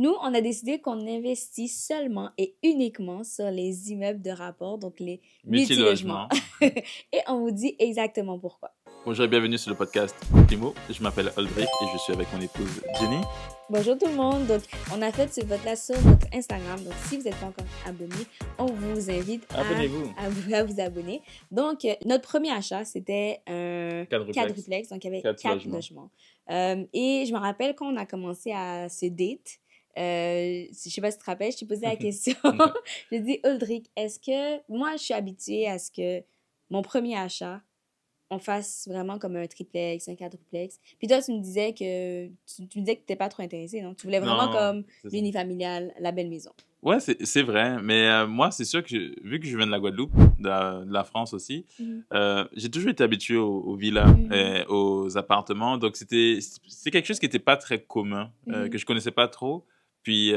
Nous, on a décidé qu'on investit seulement et uniquement sur les immeubles de rapport, donc les multilogements. Multilogement. Et on vous dit exactement pourquoi. Bonjour et bienvenue sur le podcast Primo. Je m'appelle Aldrich et je suis avec mon épouse Jenny. Bonjour tout le monde. Donc, on a fait ce vote-là sur notre Instagram. Donc, si vous n'êtes pas encore abonné, on vous invite Abonnez-vous. à vous abonner. Donc, notre premier achat, c'était un Quadruplex. quadruplex. Donc, il y avait 4 logements. Et je me rappelle quand on a commencé à se date, je ne sais pas si tu te rappelles, je t'ai posé la question. J'ai dit, Aldrich, est-ce que moi, je suis habituée à ce que mon premier achat, on fasse vraiment comme un triplex, un quadruplex. Puis toi, tu me disais que tu me disais que tu n'étais pas trop intéressé, non? Tu voulais vraiment Non, comme c'est ça. l'unifamilial, la belle maison. Ouais, c'est vrai. Mais moi, c'est sûr que vu que je viens de la Guadeloupe, de la France aussi, j'ai toujours été habitué aux villas, et aux appartements. Donc, c'est quelque chose qui n'était pas très commun, que je connaissais pas trop. Puis,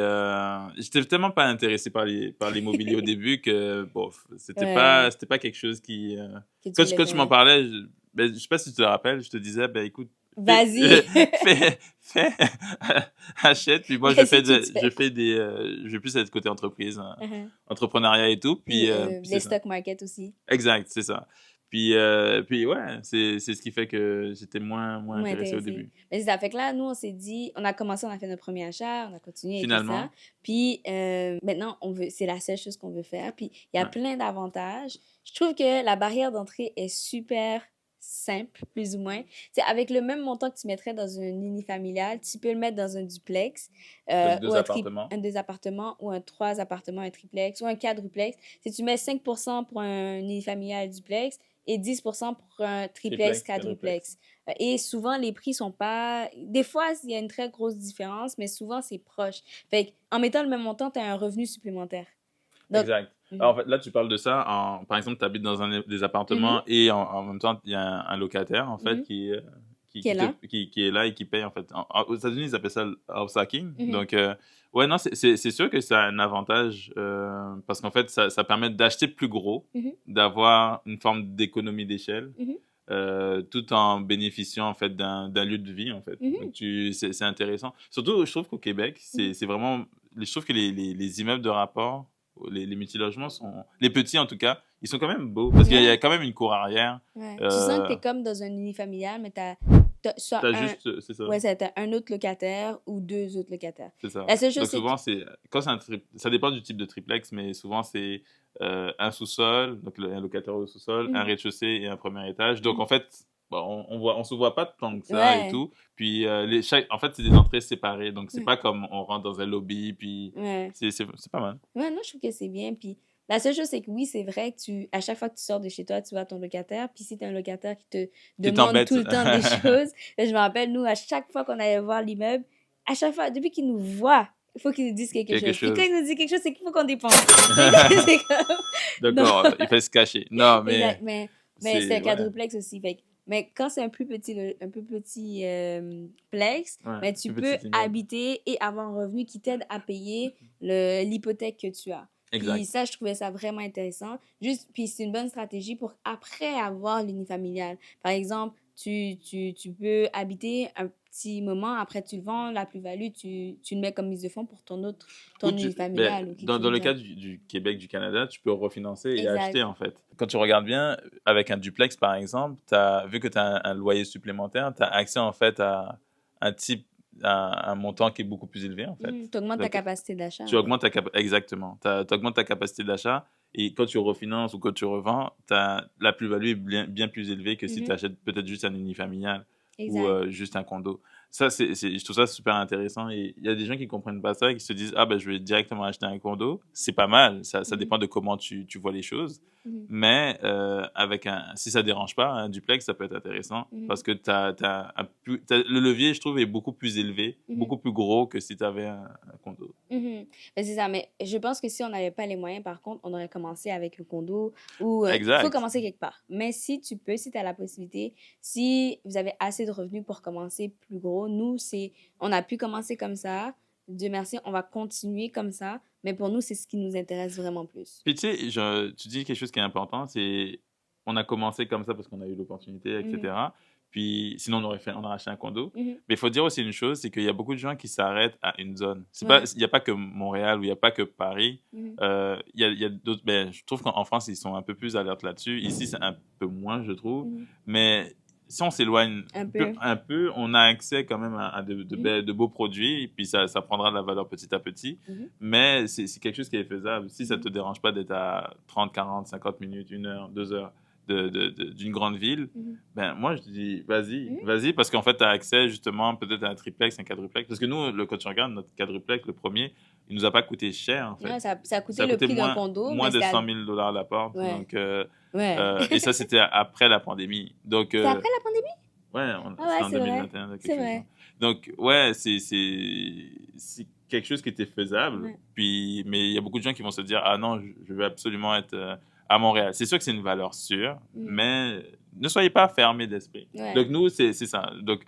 j'étais tellement pas intéressé par l'immobilier au début que, bon, c'était pas quelque chose qui... Que tu Quand, voulais quand tu m'en faire. parlais, je sais pas si tu te rappelles, je te disais, ben écoute, Vas-y! fais, achète, puis moi, Vas-y tout de suite. je vais plus être côté entreprise, Uh-huh. entrepreneuriat et tout, Puis puis les c'est ça. stock market aussi. Exact, c'est ça. Puis ouais, c'est ce qui fait que j'étais moins Moins intéressé au intéressé. début. Mais c'est ça. Fait que là, nous, on s'est dit, on a commencé, on a fait notre premier achat, on a continué et tout ça. Finalement, Puis maintenant, c'est la seule chose qu'on veut faire. Puis il y a ouais. plein d'avantages. Je trouve que la barrière d'entrée est super simple, plus ou moins. C'est avec le même montant que tu mettrais dans une unifamiliale, tu peux le mettre dans un duplex, Donc, deux ou appartements. un 2 appartements, ou un 3 appartements, un triplex, ou un quadruplex. Si tu mets 5% pour un unifamilial duplex et 10% pour un triplex, quadruplex. Et souvent, les prix sont pas... Des fois, il y a une très grosse différence, mais souvent, c'est proche. Fait en mettant le même montant, tu as un revenu supplémentaire. Donc, Exact. Alors, en fait, là, tu parles de ça. Par exemple, tu habites dans des appartements et en même temps, il y a un locataire, en fait, qui qui est là. est là et qui paye, en fait. Aux États-Unis, ils appellent ça le house hacking. Mhm. Donc, ouais, non, c'est sûr que ça a un avantage parce qu'en fait, ça permet d'acheter plus gros, Mhm. d'avoir une forme d'économie d'échelle. Mhm. Tout en bénéficiant en fait d'un lieu de vie en fait. Mhm. Donc c'est intéressant. Surtout, je trouve qu'au Québec, c'est vraiment, je trouve que les immeubles de rapport, les multilogements sont, les petits en tout cas, ils sont quand même beaux parce qu'il y a Ouais. quand même une cour arrière. Ouais. Tu sens que tu es comme dans un unifamilial, mais soit T'as un... juste, c'est ça. Ouais, t'as un autre locataire ou 2 autres locataires. C'est ça. La seule chose, Donc c'est souvent, quand c'est ça dépend du type de triplex, mais souvent c'est un sous-sol, donc un locataire au sous-sol, un rez-de-chaussée et un premier étage. Donc en fait, bon, on se voit pas tant que ça et Ouais. tout. Puis en fait, c'est des entrées séparées, donc c'est Ouais. pas comme on rentre dans un lobby, puis Ouais. c'est pas mal. Ouais, non, je trouve que c'est bien. Puis la seule chose, c'est que oui, c'est vrai que à chaque fois que tu sors de chez toi, tu vois ton locataire. Puis si tu as un locataire qui te Qui demande tout t'embête. le temps des choses, là, je me rappelle, nous, à chaque fois qu'on allait voir l'immeuble, à chaque fois, depuis qu'il nous voit, il faut qu'il nous dise quelque chose. Puis quand il nous dit quelque chose, c'est qu'il faut qu'on dépense. C'est comme... Non. D'accord, il fait se cacher. Non, Exact. mais Mais c'est un ouais, quadruplex aussi. Mais quand c'est un peu petit plex, ouais, mais tu plus peux petit immeuble. habiter et avoir un revenu qui t'aide à payer l'hypothèque que tu as. Puis Exact. ça, je trouvais ça vraiment intéressant. Puis c'est une bonne stratégie pour après avoir l'unifamilial. Par exemple, tu peux habiter un petit moment, après tu le vends, la plus-value, tu le mets comme mise de fonds pour ton unifamilial ou quelque Dans chose le de cas genre. du Québec, du Canada, tu peux refinancer et Exact. acheter en fait. Quand tu regardes bien, avec un duplex par exemple, vu que tu as un loyer supplémentaire, tu as accès en fait à un montant qui est beaucoup plus élevé en fait. Tu augmentes ta Donc, capacité d'achat. tu augmentes exactement. Tu augmentes ta capacité d'achat et quand tu refinances ou quand tu revends, la plus-value est bien plus élevée que si tu achètes peut-être juste un unifamilial ou Exact. juste un condo. Ça, je trouve ça super intéressant. Et il y a des gens qui comprennent pas ça et qui se disent, ah ben, je vais directement acheter un condo. C'est pas mal. Ça dépend de comment tu vois les choses. Mais si ça dérange pas, un duplex, ça peut être intéressant parce que le levier, je trouve, est beaucoup plus élevé, beaucoup plus gros que si tu avais un condo. Ben, c'est ça, mais je pense que si on n'avait pas les moyens, par contre, on aurait commencé avec un condo ou il faut Exact. commencer quelque part. Mais si tu as la possibilité, si vous avez assez de revenus pour commencer plus gros, on a pu commencer comme ça. Dieu merci, on va continuer comme ça. Mais pour nous, c'est ce qui nous intéresse vraiment plus. Puis tu sais, tu dis quelque chose qui est important, c'est on a commencé comme ça parce qu'on a eu l'opportunité, etc. Puis sinon, on aurait acheté un condo. Mhm. Mais il faut dire aussi une chose, c'est qu'il y a beaucoup de gens qui s'arrêtent à une zone. Ouais. Il n'y a pas que Montréal ou il n'y a pas que Paris. Mhm. Il y a d'autres. Ben, je trouve qu'en France, ils sont un peu plus alertes là-dessus. Ici, c'est un peu moins, je trouve. Mhm. Mais si on s'éloigne Un peu. on a accès quand même à de beaux produits. Et puis ça prendra de la valeur petit à petit. Mhm. Mais c'est quelque chose qui est faisable. Si ça ne te Mhm. dérange pas d'être à 30, 40, 50 minutes, 1 heure, 2 heures d'une grande ville, Mhm. ben moi je dis vas-y, Mhm. vas-y, parce qu'en fait tu as accès justement peut-être à un triplex, un quadruplex. Parce que nous, quand tu regardes notre quadruplex, le premier, il nous a pas coûté cher en fait. Ouais, ça a Ça coûté a le coûté prix d'un condo, moins mais de c'était... 100 000 $ la porte. Ouais. Donc, Ouais. et ça c'était après la pandémie. Donc, C'est après la pandémie? ouais, Ah c'était ouais, en c'est vrai. 2021. Quelque C'est chose vrai. comme ça. Donc, ouais, c'est quelque chose qui était faisable. Ouais. Puis, mais il y a beaucoup de gens qui vont se dire, ah non, je veux absolument être à Montréal. C'est sûr que c'est une valeur sûre, Mm. mais ne soyez pas fermés d'esprit. Ouais. Donc, nous, c'est ça. Donc,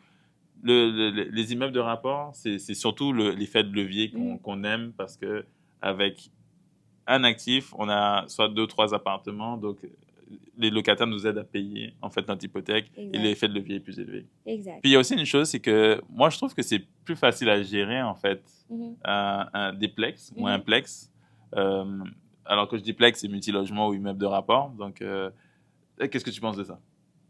les immeubles de rapport, c'est surtout l'effet de levier qu'on aime parce que avec un actif, on a soit 2 ou 3 appartements. Donc, les locataires nous aident à payer en fait notre hypothèque Exact. et l'effet de levier est plus élevé. Exact. Puis il y a aussi une chose, c'est que moi je trouve que c'est plus facile à gérer en fait Mhm. un déplex ou un Mhm. plex. Alors que je dis plex, c'est multilogement ou immeuble de rapport. Donc qu'est-ce que tu penses de ça?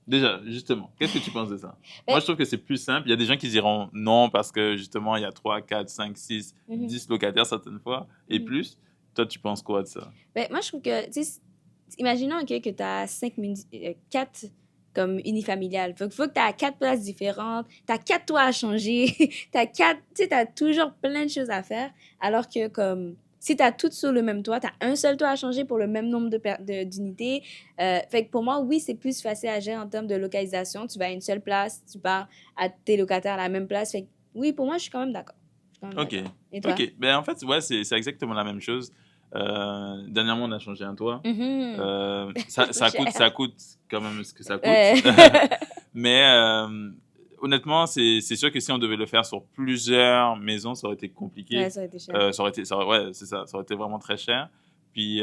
Déjà, justement, qu'est-ce que tu penses de ça? Moi je trouve que c'est plus simple. Il y a des gens qui diront non parce que justement il y a 3, 4, 5, 6, Mhm. 10 locataires certaines fois et Mhm. plus. Toi, tu penses quoi de ça? Ben, moi, je trouve que, tu sais, imaginons okay, que tu as 4 comme unifamiliales. Faut que tu as 4 places différentes, tu as 4 toits à changer, tu as toujours plein de choses à faire. Alors que, comme, si tu as toutes sur le même toit, tu as un seul toit à changer pour le même nombre d'unités. Fait que pour moi, oui, c'est plus facile à gérer en termes de localisation. Tu vas à une seule place, tu pars à tes locataires à la même place. Fait que, oui, pour moi, je suis quand même d'accord. Ok. Et toi? Ok. Ben, en fait, ouais, c'est exactement la même chose. Dernièrement, on a changé un toit. Mhm. Ça coûte quand même ce que ça coûte. Ouais. Mais honnêtement, c'est sûr que si on devait le faire sur plusieurs maisons, ça aurait été compliqué. Ouais, ça aurait été cher. Ouais, c'est ça. Ça aurait été vraiment très cher. Puis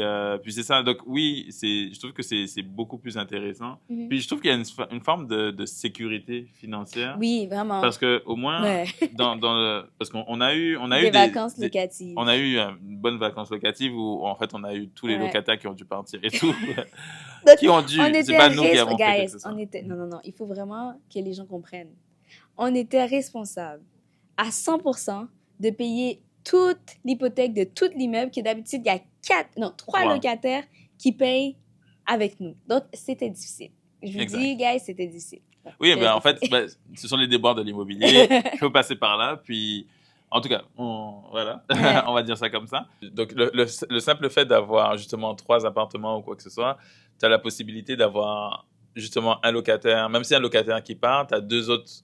c'est ça. Donc oui, je trouve que c'est beaucoup plus intéressant. Mhm. Puis je trouve qu'il y a une forme de sécurité financière. Oui, vraiment. Parce que au moins, Ouais. parce qu'on a eu Des vacances locatives. on a eu une bonne vacances locatives où en fait on a eu tous les Ouais. locataires qui ont dû partir et tout. Donc, Qui ont dû. C'est pas nous qui avons fait quelque chose. Non, il faut vraiment que les gens comprennent. On était responsables à 100% de payer toute l'hypothèque de tout l'immeuble, que d'habitude, il y a 3 locataires qui payent avec nous. Donc, c'était difficile. Je vous dis, guys, c'était difficile. Oui, ben en fait, ce sont les déboires de l'immobilier. Il faut passer par là. Puis, en tout cas, voilà, Ouais. on va dire ça comme ça. Donc, le simple fait d'avoir justement 3 appartements ou quoi que ce soit, tu as la possibilité d'avoir justement un locataire. Même si un locataire qui part, tu as 2 autres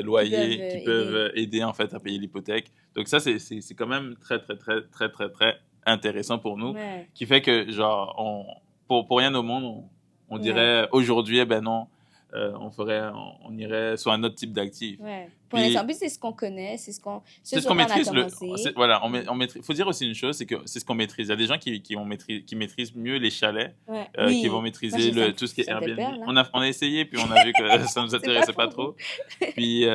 loyers qui peuvent aider en fait à payer l'hypothèque. Donc, ça, c'est quand même très, très, très, très, très, très intéressant pour nous. Ouais. Qui fait que, genre, pour rien au monde, on dirait aujourd'hui, eh ben non. On irait sur un autre type d'actif. Ouais. Pour l'instant, en plus, c'est ce qu'on connaît, c'est ce qu'on maîtrise. Voilà, faut dire aussi une chose, c'est que c'est ce qu'on maîtrise. Il y a des gens qui maîtrisent mieux les chalets, qui vont maîtriser tout ce qui est Airbnb. On a essayé, puis on a vu que ça nous intéressait pas trop. Puis,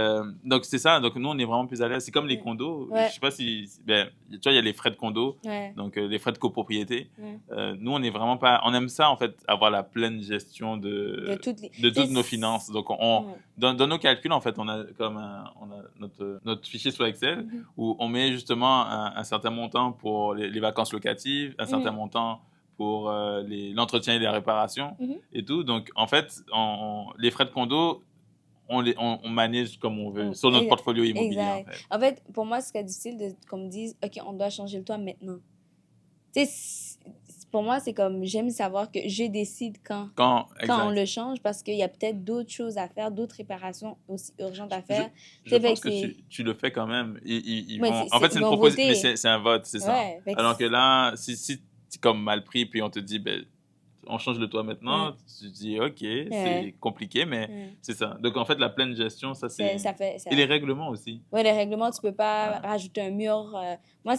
donc, c'est ça. Donc, nous, on est vraiment plus à l'aise. C'est comme les condos. Je sais pas si... Ben, tu vois, il y a les frais de condo, donc les frais de copropriété. Nous, on est vraiment pas... On aime ça, en fait, avoir la pleine gestion de toutes nos finances. Donc, dans nos calculs, en fait, on a comme notre fichier sur Excel où on met justement un certain montant pour les vacances locatives, un certain montant pour l'entretien et les réparations et tout. Donc, en fait, les frais de condo, on manage comme on veut sur notre portfolio immobilier. En fait, pour moi, ce serait difficile qu'on me dise, OK, on doit changer le toit maintenant. Tu sais, pour moi, c'est comme, j'aime savoir que je décide quand on le change parce qu'il y a peut-être d'autres choses à faire, d'autres réparations aussi urgentes à faire. Je pense que tu le fais quand même. En fait, c'est une proposition, mais c'est un vote, c'est ça. Alors que là, si c'est comme mal pris, puis on te dit, ben, on change le toit maintenant, tu dis, OK, c'est compliqué, mais c'est ça. Donc, en fait, la pleine gestion, ça, c'est... Et les règlements aussi. Oui, les règlements, tu peux pas rajouter un mur. Moi,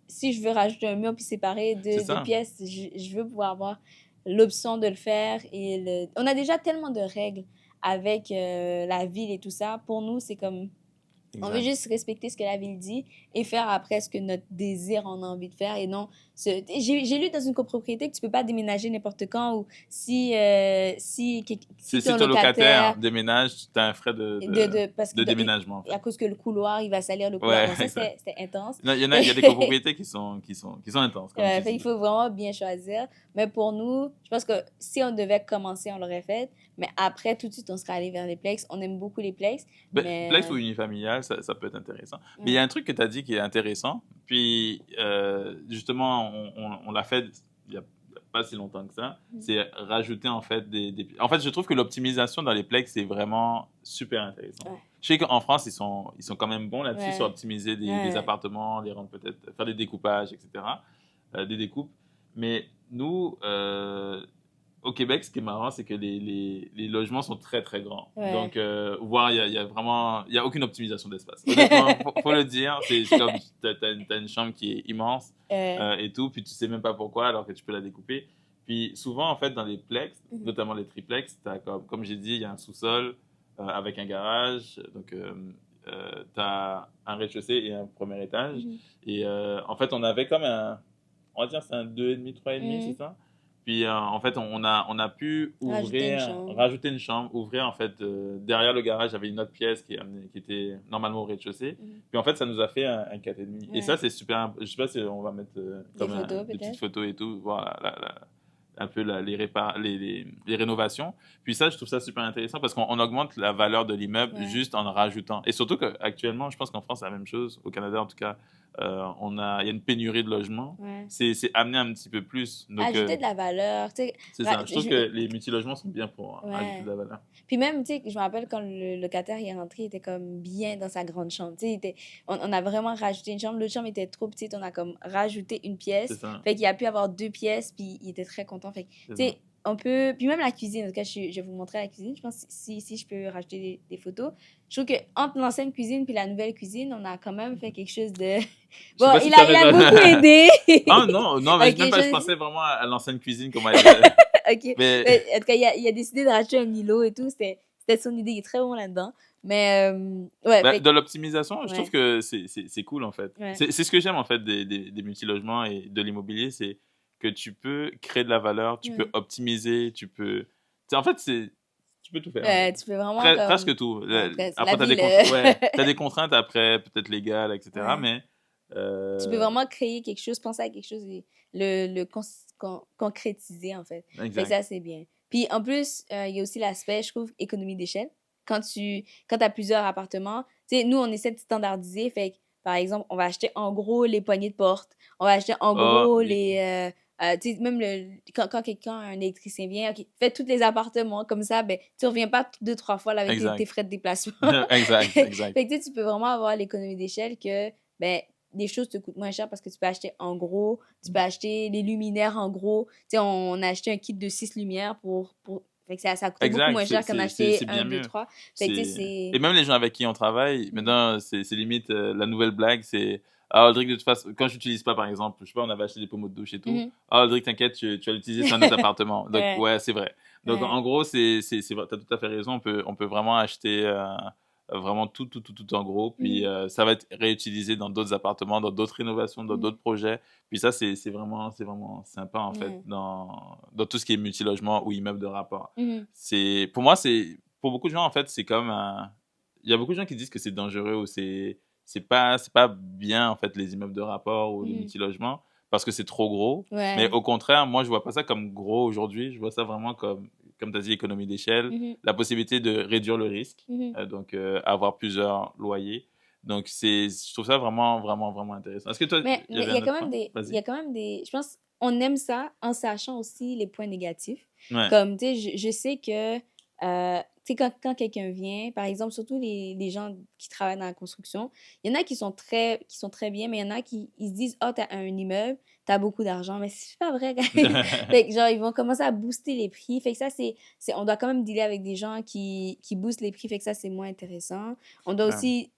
si je veux rajouter un mur puis séparer deux pièces, je veux pouvoir avoir l'option de le faire. On a déjà tellement de règles avec la ville et tout ça. Pour nous, c'est comme... On veut juste respecter ce que la ville dit et faire après ce que notre désir en a envie de faire et non... J'ai lu dans une copropriété que tu peux pas déménager n'importe quand ou si ton locataire déménage, tu as un frais de déménagement. À cause que le couloir, il va salir le couloir. Donc ça, c'était intense. Non, il y a des copropriétés qui sont intenses. Il faut vraiment bien choisir. Mais pour nous, je pense que si on devait commencer, on l'aurait fait. Mais après, tout de suite, on serait allé vers les plex. On aime beaucoup les plex. Mais... Plex ou unifamilial, ça peut être intéressant. Mais il y a un truc que tu as dit qui est intéressant. Puis, justement, on l'a fait il n'y a pas si longtemps que ça. C'est rajouter, en fait, En fait, je trouve que l'optimisation dans les plex, c'est vraiment super intéressant. Ouais. Je sais qu'en France, ils sont quand même bons là-dessus, sur optimiser des appartements, les rendre peut-être, faire des découpages, etc., des découpes. Mais nous... au Québec, ce qui est marrant, c'est que les logements sont très, très grands. Ouais. Donc, voir, il y a vraiment... Il n'y a aucune optimisation d'espace. Honnêtement, faut le dire. C'est comme... T'as une chambre qui est immense et tout, puis tu sais même pas pourquoi, alors que tu peux la découper. Puis souvent, en fait, dans les plex, notamment les triplex, t'as comme j'ai dit, il y a un sous-sol avec un garage. Donc, t'as un rez-de-chaussée et un premier étage. Et en fait, on avait comme un... On va dire c'est un 2,5, 3,5, c'est ça? Puis, en fait, on a pu rajouter une chambre, ouvrir, en fait, derrière le garage, il y avait une autre pièce qui était normalement au rez-de-chaussée. Puis, en fait, ça nous a fait un 4,5. Et ça, c'est super... Je sais pas si on va mettre des petites photos et tout, voir un peu les rénovations. Puis ça, je trouve ça super intéressant parce qu'on augmente la valeur de l'immeuble juste en rajoutant. Et surtout qu'actuellement, je pense qu'en France, c'est la même chose. Au Canada, en tout cas, il y a une pénurie de logements. C'est amener un petit peu plus. Donc, ajouter de la valeur. C'est ça. Je trouve que les multilogements sont bien pour ajouter de la valeur. Puis même, tu sais, je me rappelle quand le locataire est rentré, il était comme bien dans sa grande chambre. Tu sais, on a vraiment rajouté une chambre. L'autre chambre était trop petite. On a comme rajouté une pièce. Fait qu'il a pu avoir 2 pièces, puis il était très content. Fait que, tu sais, on peut... Puis même la cuisine, en tout cas, je vais vous montrer la cuisine. Je pense si je peux rajouter des photos. Je trouve qu'entre l'ancienne cuisine puis la nouvelle cuisine, on a quand même fait quelque chose de... Bon, il a beaucoup aidé. Ah non, mais okay, même pas, je pensais vraiment à l'ancienne cuisine, comment elle OK. Mais, en tout cas, il a décidé de rajouter un îlot et tout. C'était son idée. Il est très bon là-dedans. Mais, de l'optimisation, je trouve que c'est cool, en fait. C'est ce que j'aime, en fait, des multilogements et de l'immobilier, c'est que tu peux créer de la valeur, tu peux optimiser, tu peux... en fait, tu peux tout faire. Tu peux vraiment... Presque tout. Après, t'as des contraintes, après, peut-être légales, etc., mais... Tu peux vraiment créer quelque chose, penser à quelque chose et le concrétiser, en fait. Exact. Ça, c'est bien. Puis, en plus, il y a aussi l'aspect, je trouve, économie d'échelle. Quand tu as plusieurs appartements, tu sais, nous, on essaie de standardiser. Fait que, par exemple, on va acheter en gros les poignées de porte. On va acheter en gros les... tu sais, même quand quelqu'un, un électricien vient, OK, fais tous les appartements comme ça, ben, tu reviens pas 2-3 fois là, avec tes frais de déplacement. Exact. Fait que tu peux vraiment avoir l'économie d'échelle que, ben, des choses te coûtent moins cher parce que tu peux acheter en gros, tu peux acheter les luminaires en gros. Tu sais, on a acheté un kit de 6 lumières pour... Fait que ça coûte beaucoup moins cher qu'en acheter 1, 2, 3. Fait que et même les gens avec qui on travaille, maintenant, c'est limite la nouvelle blague, c'est... Ah, Audric, de toute façon, quand je n'utilise pas, par exemple, je sais pas, on avait acheté des pommeaux de douche et tout. Ah, Audric, t'inquiète, tu vas l'utiliser sur notre appartement. Donc, ouais, c'est vrai. Donc, en gros, c'est vrai, t'as tout à fait raison. On peut vraiment acheter vraiment tout en gros. Puis, ça va être réutilisé dans d'autres appartements, dans d'autres rénovations, dans d'autres projets. Puis ça, c'est vraiment sympa, en fait, dans tout ce qui est multilogement ou immeuble de rapport. Pour moi, pour beaucoup de gens, en fait, c'est comme il y a beaucoup de gens qui disent que c'est dangereux ou c'est pas bien, en fait, les immeubles de rapport ou les multilogements parce que c'est trop gros. Mais au contraire, moi, je vois pas ça comme gros aujourd'hui. Je vois ça vraiment comme tu as dit, économie d'échelle, la possibilité de réduire le risque, donc avoir plusieurs loyers. Donc, je trouve ça vraiment, vraiment, vraiment intéressant. Est-ce que toi, mais il y a quand même des... Je pense on aime ça en sachant aussi les points négatifs. Comme, tu sais, je sais que... tu sais, quand quelqu'un vient, par exemple, surtout les gens qui travaillent dans la construction, il y en a qui sont très bien, mais il y en a qui ils se disent « Ah, t'as un immeuble, t'as beaucoup d'argent. » Mais c'est pas vrai. Fait que, genre, ils vont commencer à booster les prix. Fait que ça, on doit quand même dealer avec des gens qui boostent les prix. Fait que ça, c'est moins intéressant. On doit aussi...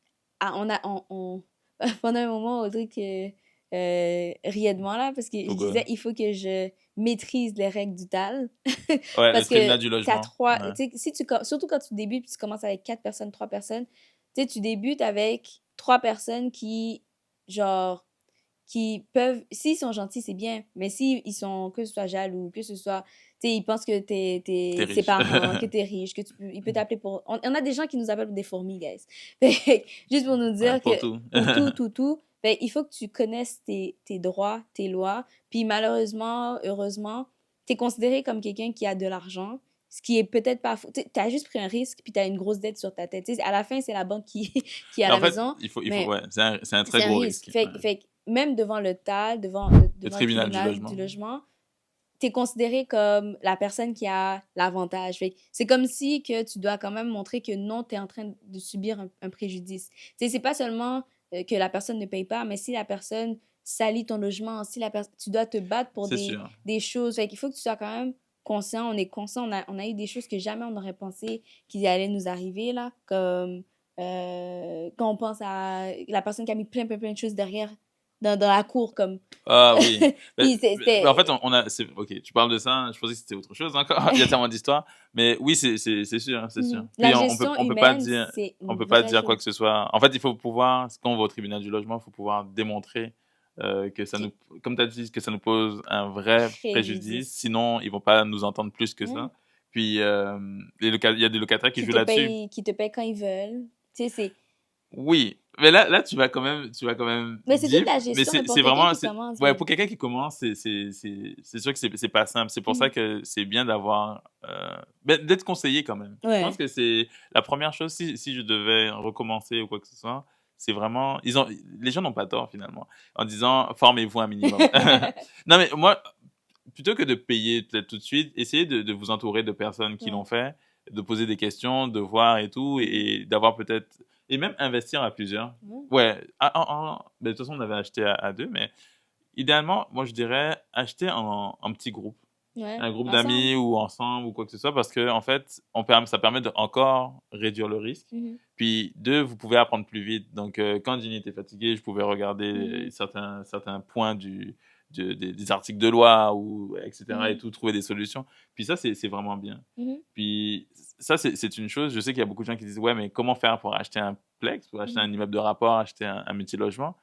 pendant un moment, Audrey, riais de moi, là, parce que je Pourquoi? disais, il faut que je maîtrise les règles du TAL. Ouais, le Parce que tribunal du t'as logement. trois... Ouais. Tu sais, si surtout quand tu débutes, puis tu commences avec 4 personnes, 3 personnes, tu sais, tu débutes avec 3 personnes qui, genre, qui peuvent... S'ils sont gentils, c'est bien, mais si ils sont... Que ce soit jaloux, que ce soit... Tu sais, ils pensent que T'es ses riche. parents, que t'es riche, que tu peux... Il peut t'appeler pour... On a des gens qui nous appellent des fourmis, guys. Fait que, juste pour nous Ouais, dire que pour tout. pour tout, fait, il faut que tu connaisses tes droits, tes lois. Puis malheureusement, heureusement, t'es considéré comme quelqu'un qui a de l'argent, ce qui est peut-être pas faux. T'as juste pris un risque, puis t'as une grosse dette sur ta tête. T'sais, à la fin, c'est la banque qui a Mais en la fait, maison, il faut, mais ouais, c'est un très c'est un gros risque. risque. Ouais. Fait que même devant le TAL, Le devant le tribunal du tribunal du logement. logement, t'es considéré comme la personne qui a l'avantage. Fait que c'est comme si que tu dois quand même montrer que non, t'es en train de subir un préjudice. Tu sais, c'est pas seulement que la personne ne paye pas, mais si la personne salit ton logement, si tu dois te battre pour C'est sûr. des choses. Fait qu'il faut que tu sois quand même conscient. On est conscient. On a eu des choses que jamais on n'aurait pensé qu'ils allaient nous arriver, là. Comme quand on pense à la personne qui a mis plein de choses derrière, dans la cour, comme... Ah oui. Mais, Puis mais en fait, ok, tu parles de ça, je pensais que c'était autre chose encore. Il y a tellement d'histoires. Mais oui, c'est sûr, c'est sûr. La Puis gestion on peut pas humaine, dire, c'est on une peut pas vraie dire quoi chose. que ce soit. En fait, il faut pouvoir, quand on va au tribunal du logement, il faut pouvoir démontrer que ça nous, Qui comme tu as dit, que ça nous pose un vrai préjudice. préjudice. Sinon, ils vont pas nous entendre plus que Ouais. ça. Puis, il y a des locataires qui jouent là-dessus. Qui te payent quand ils veulent. Tu sais, c'est... Oui, mais là, tu vas quand même Mais c'est toute deep, la mais gestion, mais c'est pour quelqu'un vraiment, qui commence, ouais, ouais. pour quelqu'un qui commence, c'est sûr que c'est pas simple. C'est pour ça Mhm. que c'est bien d'avoir, d'être conseillé quand même. Je pense Ouais. que c'est la première chose, si je devais recommencer ou quoi que ce soit, c'est vraiment, les gens n'ont pas tort finalement, en disant, formez-vous un minimum. Non, mais moi, plutôt que de payer peut-être tout de suite, essayez de vous entourer de personnes qui l'ont Ouais. fait, de poser des questions, de voir et tout, Mhm. et d'avoir peut-être, et même investir à plusieurs. Ouais. Ouais, ben, de toute façon, on avait acheté à deux, mais idéalement, moi, je dirais acheter en petit groupe. Ouais. Un groupe Ensemble. d'amis ou ensemble ou quoi que ce soit, parce que, en fait, ça permet de encore réduire le risque. Mhm. Puis, deux, vous pouvez apprendre plus vite. Donc, quand Ginny était fatiguée, je pouvais regarder Mhm. certains points des articles de loi, ou, etc. et Mhm. tout, trouver des solutions. Puis ça, c'est vraiment bien. Mhm. Puis ça, c'est une chose. Je sais qu'il y a beaucoup de gens qui disent, ouais, mais comment faire pour acheter un plex, pour acheter Mhm. un immeuble de rapport, acheter un multilogement?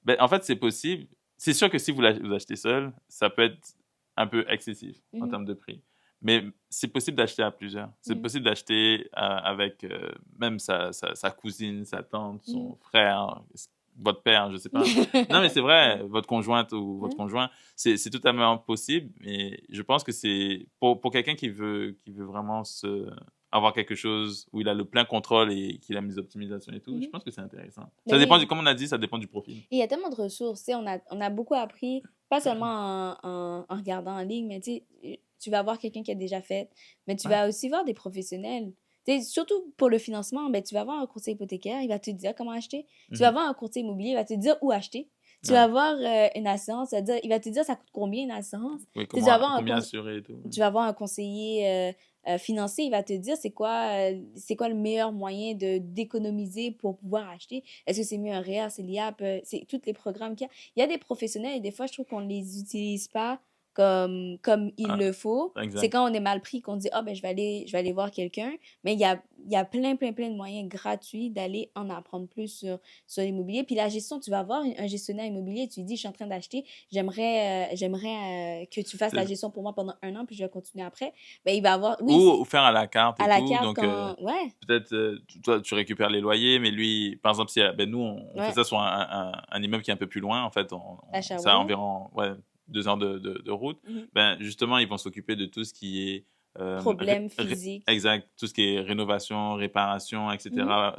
Ben, en fait, c'est possible. C'est sûr que si vous achetez seul, ça peut être un peu excessif en Mhm. termes de prix. Mais c'est possible d'acheter à plusieurs. C'est Mhm. possible d'acheter avec même sa cousine, sa tante, Mhm. son frère, votre père, je sais pas. Non, mais c'est vrai, votre conjointe ou votre Ouais. conjoint, c'est totalement possible. Mais je pense que c'est pour quelqu'un qui veut vraiment avoir quelque chose où il a le plein contrôle et qu'il a mis optimisation et tout, je Mhm. pense que c'est intéressant. Ben Ça dépend oui. comme on a dit, ça dépend du profil. Et il y a tellement de ressources, tu sais, on a beaucoup appris, pas seulement en regardant en ligne, mais tu sais, tu vas voir quelqu'un qui a déjà fait, mais tu Ouais. vas aussi voir des professionnels. Tu sais, surtout pour le financement, ben, tu vas voir un courtier hypothécaire, il va te dire comment acheter. Tu vas Mhm. voir un courtier immobilier, il va te dire où acheter. Tu Ouais. vas voir une assurance, il va te dire ça coûte combien une assurance. Oui, Tu sais, tu vas voir combien assurer et tout. tu vas voir un conseiller financier, il va te dire c'est quoi le meilleur moyen de d'économiser pour pouvoir acheter. Est-ce que c'est mieux un REER, c'est l'IAP, c'est tous les programmes qu'il y a. Il y a des professionnels et des fois, je trouve qu'on ne les utilise pas comme il Ah, le faut. C'est exact. quand on est mal pris qu'on dit, ah, ben, je vais aller voir quelqu'un. Mais il y a plein de moyens gratuits d'aller en apprendre plus sur l'immobilier. Puis la gestion, tu vas voir un gestionnaire immobilier, tu lui dis, je suis en train d'acheter, j'aimerais que tu fasses la gestion pour moi pendant 1 an, puis je vais continuer après. Ben, il va avoir, oui, Ou faire à la carte à et la tout. carte Donc, quand, ouais, peut-être, toi, tu récupères les loyers, mais lui, par exemple, si, ben, nous, on fait ouais, ça sur un immeuble qui est un peu plus loin, en fait, à ça a Sherbrooke. environ, ouais, 2 heures de route. Mhm. Ben, justement, ils vont s'occuper de tout ce qui est, Problème physique. exact, tout ce qui est rénovation, réparation, Mhm, etc.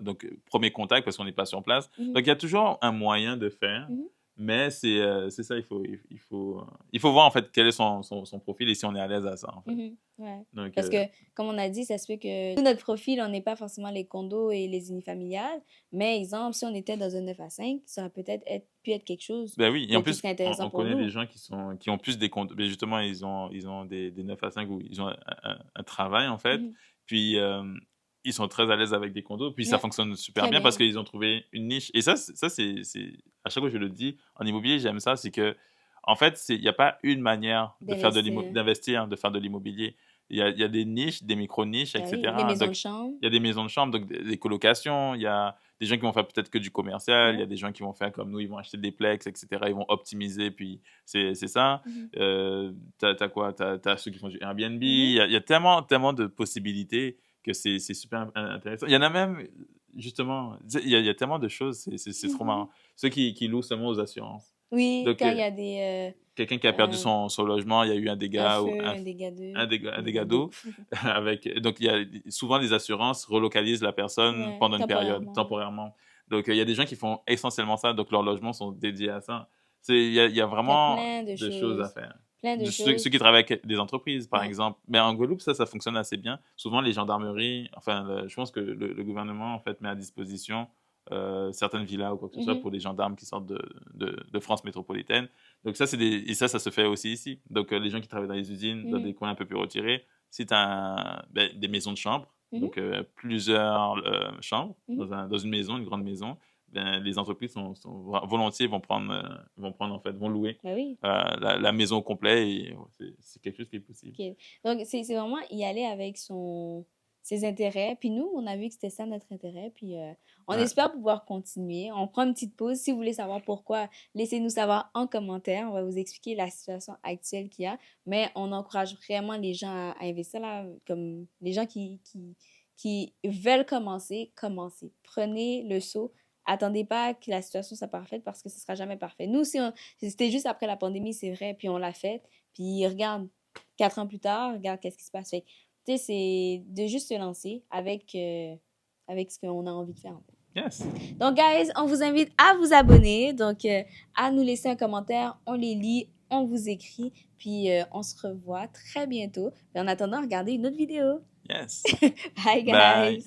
Donc, premier contact parce qu'on n'est pas sur place. mhm, Donc, il y a toujours un moyen de faire. mhm, Mais c'est ça, il faut voir en fait quel est son profil et si on est à l'aise à ça en fait. mhm, ouais. Donc, Parce que, comme on a dit, ça se peut que nous, notre profil, on n'est pas forcément les condos et les unifamiliales, mais exemple, si on était dans un 9 à 5, ça aurait peut-être pu être quelque chose ben oui, et en qui plus, serait intéressant on pour connaît des nous. gens qui ont plus des comptes. Ben justement, ils ont des 9 à 5 où ils ont un travail en fait. Mhm, Puis, ils sont très à l'aise avec des condos. Puis ça fonctionne super bien parce qu'ils ont trouvé une niche. Et ça c'est à chaque fois que je le dis, en immobilier, j'aime ça, c'est que, en fait, il n'y a pas une manière d'investir, de faire de l'immobilier. Il y a des niches, des micro-niches, etc. Des maisons de chambre. Il y a des maisons de chambre, donc des colocations. Il y a des gens qui vont faire peut-être que du commercial. Il y a des gens qui vont faire comme nous, ils vont acheter des plex, etc. Ils vont optimiser, puis c'est ça. T'as quoi? T'as ceux qui font du Airbnb. Il y a tellement de possibilités que c'est super intéressant. Il y en a même, justement, il y a tellement de choses, c'est trop marrant. Ceux qui louent seulement aux assurances. Oui, donc, quand il y a des... quelqu'un qui a perdu son logement, il y a eu un dégât un dégât d'eau. Donc, souvent, les assurances relocalisent la personne pendant une période, temporairement. Donc, il y a des gens qui font essentiellement ça, donc leurs logements sont dédiés à ça. Il y a vraiment de choses à faire. Ceux qui travaillent avec des entreprises, par exemple. Mais en Guadeloupe, ça fonctionne assez bien. Souvent, les gendarmeries, je pense que le gouvernement, en fait, met à disposition certaines villas ou quoi que ce soit pour les gendarmes qui sortent de France métropolitaine. Donc ça, ça se fait aussi ici. Donc les gens qui travaillent dans les usines, dans des coins un peu plus retirés, si tu as des maisons de chambre, donc plusieurs chambres dans une maison, une grande maison, les entreprises volontiers vont louer la maison au complet et c'est quelque chose qui est possible. Okay. Donc c'est vraiment y aller avec ses intérêts. Puis nous, on a vu que c'était ça notre intérêt. Puis on espère pouvoir continuer. On prend une petite pause. Si vous voulez savoir pourquoi, laissez-nous savoir en commentaire. On va vous expliquer la situation actuelle qu'il y a. Mais on encourage vraiment les gens à investir là. Comme les gens qui veulent commencer, commencez. Prenez le saut. Attendez pas que la situation soit parfaite parce que ce sera jamais parfait. Nous, c'était juste après la pandémie, c'est vrai. Puis on l'a fait. Puis regarde, 4 ans plus tard, regarde qu'est-ce qui se passe. Fait tu sais, c'est de juste se lancer avec ce qu'on a envie de faire. Yes. Donc, guys, on vous invite à vous abonner, donc à nous laisser un commentaire. On les lit, on vous écrit, puis on se revoit très bientôt. Et en attendant, regardez une autre vidéo. Yes. Bye, guys. Bye.